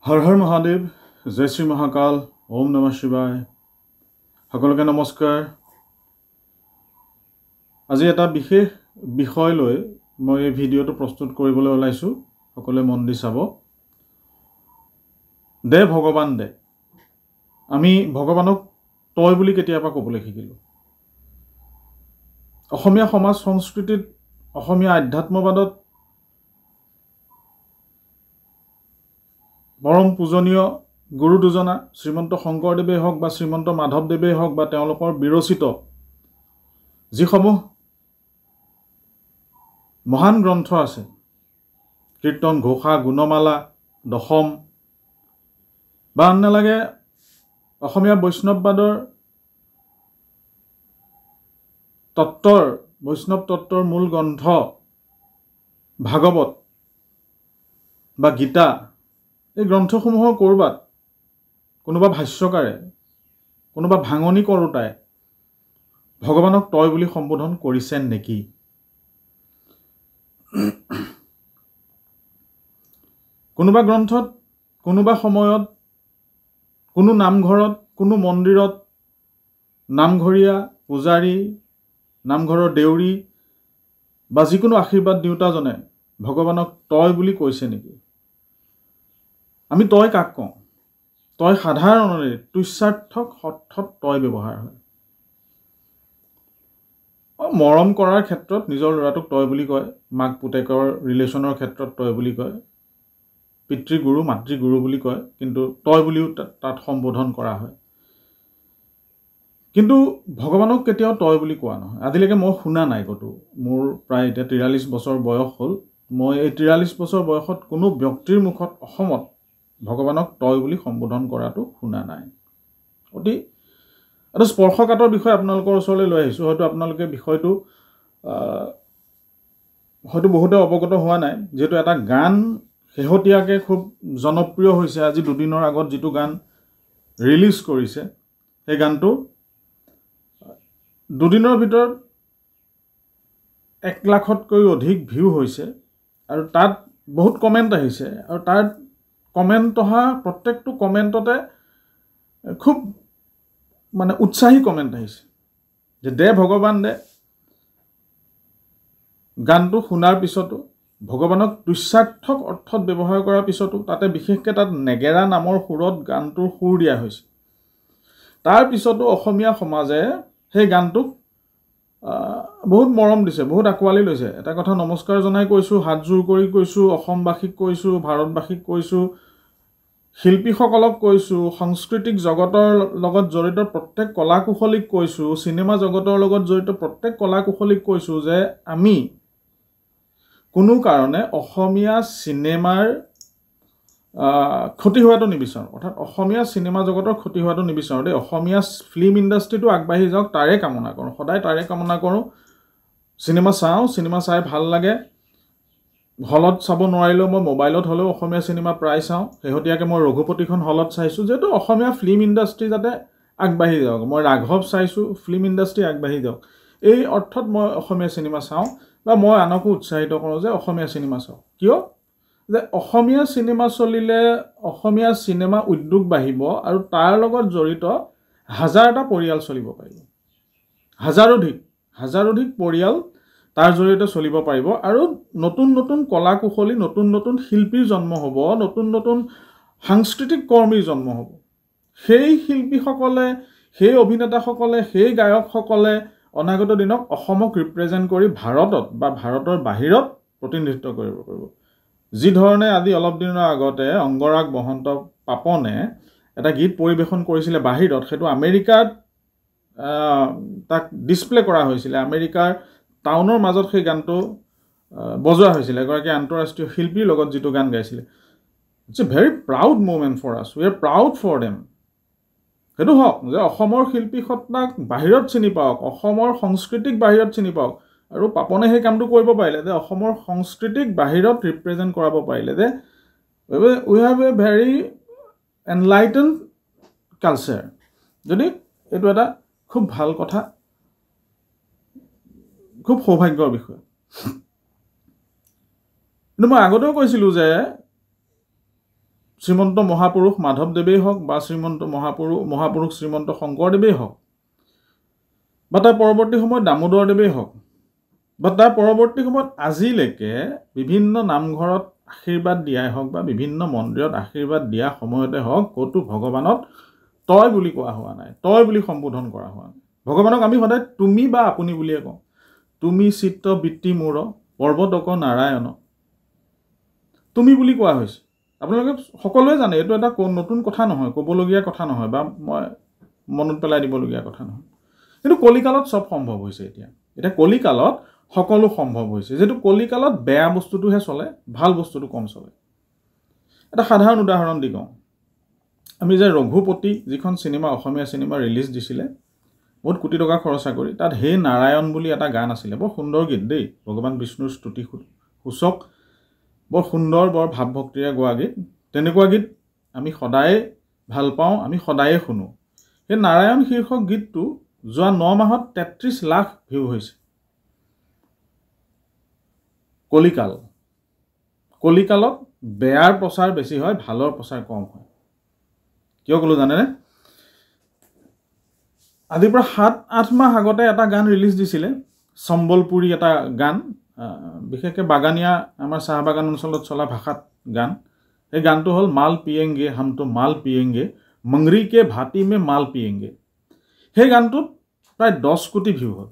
হৰ হৰ মহাদেৱ, জয় শ্ৰী মহাকাল, ওম নমঃ শিৱায়। সকলোকে নমস্কাৰ। আজি এটা বিশেষ বিষয় লৈ মই এই ভিডিঅ'টো প্ৰস্তুত কৰিবলৈ ওলাইছোঁ। সকলোৱে মন দি চাব। দে ভগৱান দে। আমি ভগৱানক তই বুলি কেতিয়াবা ক'বলৈ শিকিলোঁ। অসমীয়া সমাজ সংস্কৃতিত, অসমীয়া আধ্যাত্মবাদত পৰম পূজনীয় গুৰু দুজনা, শ্ৰীমন্ত শংকৰদেৱেই হওক বা শ্ৰীমন্ত মাধৱদেৱেই হওক বা তেওঁলোকৰ বিৰচিত যিসমূহ মহান গ্ৰন্থ আছে, কীৰ্তন, ঘোষা, গুণমালা, দশম বা আন নালাগে অসমীয়া বৈষ্ণৱবাদৰ বৈষ্ণৱ তত্ত্বৰ মূল গ্ৰন্থ ভাগৱত বা গীতা, এই গ্ৰন্থসমূহৰ ক'ৰবাত কোনোবা ভাষ্যকাৰে, কোনোবা ভাঙনি কৰোঁতাই ভগৱানক তই বুলি সম্বোধন কৰিছে নেকি? কোনোবা গ্ৰন্থত, কোনোবা সময়ত, কোনো নামঘৰত, কোনো মন্দিৰত নামঘৰীয়া, পূজাৰী, নামঘৰৰ দেউৰী বা যিকোনো আশীৰ্বাদ দিওঁতাজনে ভগৱানক তই বুলি কৈছে নেকি? আমি তই কাক কওঁ? তই সাধাৰণতে তুচ্ছাৰ্থক অৰ্থত তই ব্যৱহাৰ হয়। মৰম কৰাৰ ক্ষেত্ৰত নিজৰ ল'ৰাটোক তই বুলি কয়, মাক পুতেকৰ ৰিলেশ্যনৰ ক্ষেত্ৰত তই বুলি কয়, পিতৃগুৰু, মাতৃগুৰু বুলি কয়, কিন্তু তই বুলিও তাত সম্বোধন কৰা হয়। কিন্তু ভগৱানক কেতিয়াও তই বুলি কোৱা নহয়। আজিলৈকে মই শুনা নাই ক'তো। মোৰ প্ৰায় এতিয়া 43 বছৰ বয়স হ'ল। মই এই 43 বছৰ বয়সত কোনো ব্যক্তিৰ মুখত অসমত ভগৱানক তই বুলি সম্বোধন কৰাটো শুনা নাই। অতি এটা স্পৰ্শকাতৰ বিষয় আপোনালোকৰ ওচৰলৈ লৈ আহিছোঁ। হয়তো আপোনালোকে বিষয়টো হয়তো বহুতে অৱগত হোৱা নাই। যিহেতু এটা গান শেহতীয়াকৈ খুব জনপ্ৰিয় হৈছে, আজি দুদিনৰ আগত যিটো গান ৰিলিজ কৰিছে, সেই গানটো দুদিনৰ ভিতৰত 1 লাখতকৈও অধিক ভিউ হৈছে আৰু তাত বহুত কমেণ্ট আহিছে। আৰু তাত কমেণ্ট অহা প্ৰত্যেকটো কমেণ্টতে খুব উৎসাহী কমেণ্ট আহিছে যে দে ভগৱান দে। গানটো শুনাৰ পিছতো, ভগৱানক তুচ্ছাৰ্থক অৰ্থত ব্যৱহাৰ কৰাৰ পিছতো, তাতে বিশেষকৈ তাত নেগেৰা নামৰ সুৰত গানটোৰ সুৰ দিয়া হৈছে। তাৰ পিছতো অসমীয়া সমাজে সেই গানটোক বহুত মৰম দিছে, বহুত আঁকোৱালি লৈছে। এটা কথা নমস্কাৰ জনাই কৈছোঁ, হাতযোৰ কৰি কৈছোঁ, অসমবাসীক কৈছোঁ, ভাৰতবাসীক কৈছোঁ, শিল্পীসকলক কৈছোঁ, সাংস্কৃতিক জগতৰ লগত জড়িত প্ৰত্যেক কলা কুশলীক কৈছোঁ, চিনেমা জগতৰ লগত জড়িত প্ৰত্যেক কলা কুশলীক কৈছোঁ যে আমি কোনো কাৰণে অসমীয়া চিনেমাৰ ক্ষতি হোৱাটো নিবিচাৰোঁ। অৰ্থাৎ অসমীয়া চিনেমা জগতৰ ক্ষতি হোৱাটো নিবিচাৰোঁ দেই। অসমীয়া ফিল্ম ইণ্ডাষ্ট্ৰিটো আগবাঢ়ি যাওক, তাৰে কামনা কৰোঁ, সদায় তাৰে কামনা কৰোঁ। চিনেমা চাওঁ, চিনেমা চাই ভাল লাগে। হলত চাব নোৱাৰিলেও মই মোবাইলত হ'লেও অসমীয়া চিনেমা প্ৰায় চাওঁ। শেহতীয়াকৈ মই ৰঘুপতিখন হলত চাইছোঁ, যিহেতু অসমীয়া ফিল্ম ইণ্ডাষ্ট্ৰি যাতে আগবাঢ়ি যাওক। মই ৰাঘৱ চাইছোঁ, ফিল্ম ইণ্ডাষ্ট্ৰি আগবাঢ়ি যাওক, এই অৰ্থত মই অসমীয়া চিনেমা চাওঁ বা মই আনকো উৎসাহিত কৰোঁ যে অসমীয়া চিনেমা চাওক। কিয়? যে অসমীয়া চিনেমা চলিলে অসমীয়া চিনেমা উদ্যোগ বাঢ়িব আৰু তাৰ লগত জড়িত হাজাৰটা পৰিয়াল চলিব পাৰিব। হাজাৰধিক পৰিয়াল তাৰ জৰিয়তে চলিব পাৰিব আৰু নতুন নতুন কলা কুশলী, নতুন নতুন শিল্পীৰ জন্ম হ'ব, নতুন নতুন সাংস্কৃতিক কৰ্মীৰ জন্ম হ'ব। সেই শিল্পীসকলে, সেই অভিনেতাসকলে, সেই গায়কসকলে অনাগত দিনক অসমক ৰিপ্ৰেজেণ্ট কৰি ভাৰতত বা ভাৰতৰ বাহিৰত প্ৰতিনিধিত্ব কৰিব পাৰিব। যি ধৰণে আজি অলপ দিনৰ আগতে অংগৰাগ মহন্ত পাপনে এটা গীত পৰিৱেশন কৰিছিলে বাহিৰত, সেইটো আমেৰিকাত তাক ডিছপ্লে কৰা হৈছিলে। আমেৰিকাৰ টাউনৰ মাজত সেই গানটো বজোৱা হৈছিলে এগৰাকী আন্তঃৰাষ্ট্ৰীয় শিল্পীৰ লগত, যিটো গান গাইছিলে। It's a very proud moment for us, we are proud for them. সেইটো হওক যে অসমৰ শিল্পী সত্তাক বাহিৰত চিনি পাওক, অসমৰ সংস্কৃতিক বাহিৰত চিনি পাওক। আৰু পাপনে সেই কামটো কৰিব পাৰিলে, যে অসমৰ সংস্কৃতিক বাহিৰত ৰিপ্ৰেজেণ্ট কৰাব পাৰিলে, যে we have a very enlighten culture. যদি এইটো এটা খুব ভাল কথা, খুব সৌভাগ্যৰ বিষয়। কিন্তু মই আগতেও কৈছিলোঁ যে শ্ৰীমন্ত মহাপুৰুষ মাধৱদেৱেই হওক বা শ্ৰীমন্ত মহাপুৰুষ শ্ৰীমন্ত শংকৰদেৱেই হওক বা তাৰ পৰৱৰ্তী সময়ত দামোদৰদেৱেই হওক বা তাৰ পৰৱৰ্তী সময়ত আজিলৈকে বিভিন্ন নামঘৰত আশীৰ্বাদ দিয়াই হওক বা বিভিন্ন মন্দিৰত আশীৰ্বাদ দিয়া সময়তে হওক ক'তো ভগৱানক তই বুলি কোৱা হোৱা নাই, তই বুলি সম্বোধন কৰা হোৱা নাই। ভগৱানক আমি সদায় তুমি বা আপুনি বুলিয়ে কওঁ। তুমি চিত্ত বৃত্তি মূৰ পৰ্বতক নাৰায়ণ, তুমি বুলি কোৱা হৈছে। আপোনালোকে সকলোৱে জানে এইটো এটা নতুন কথা নহয়, ক'বলগীয়া কথা নহয় বা মই মনত পেলাই দিবলগীয়া কথা নহয়। কিন্তু কলিকালত চব সম্ভৱ হৈছে। এতিয়া কলিকালত সকলো সম্ভৱ হৈছে, যিহেতু কলিকালত বেয়া বস্তুটোহে চলে, ভাল বস্তুটো কম চলে। এটা সাধাৰণ উদাহৰণ দি কওঁ, আমি যে ৰঘুপতি যিখন চিনেমা, অসমীয়া চিনেমা ৰিলিজ দিছিলে বহুত কোটি টকা খৰচা কৰি, তাত হে নাৰায়ণ বুলি এটা গান আছিলে, বৰ সুন্দৰ গীত দেই, ভগৱান বিষ্ণুৰ স্তুতি সূচক, বৰ সুন্দৰ, বৰ ভাৱভক্তিৰে গোৱা গীত। তেনেকুৱা গীত আমি সদায় ভাল পাওঁ, আমি সদায়ে শুনো। সেই নাৰায়ণ শীৰ্ষক গীতটো যোৱা 9 মাহত 33 লাখ ভিউ হৈছে। কলিকালত বেয়াৰ প্ৰচাৰ বেছি হয়, ভালৰ প্ৰচাৰ কম হয়। কিয় ক'লো জানেনে? আজিৰ পৰা 7-8 মাহ আগতে এটা গান ৰিলিজ দিছিলে, সম্বলপুৰী এটা গান, বিশেষকৈ বাগানীয়া আমাৰ চাহ বাগান অঞ্চলত চলা ভাষাত গান। এই গানটো হ'ল মাল পিয়েংগে হাম তো মাল পিয়েংগে, মংৰি কে ভাটি মে মাল পিয়েংগে। সেই গানটোত প্ৰায় 10 কোটি ভিউ হ'ল।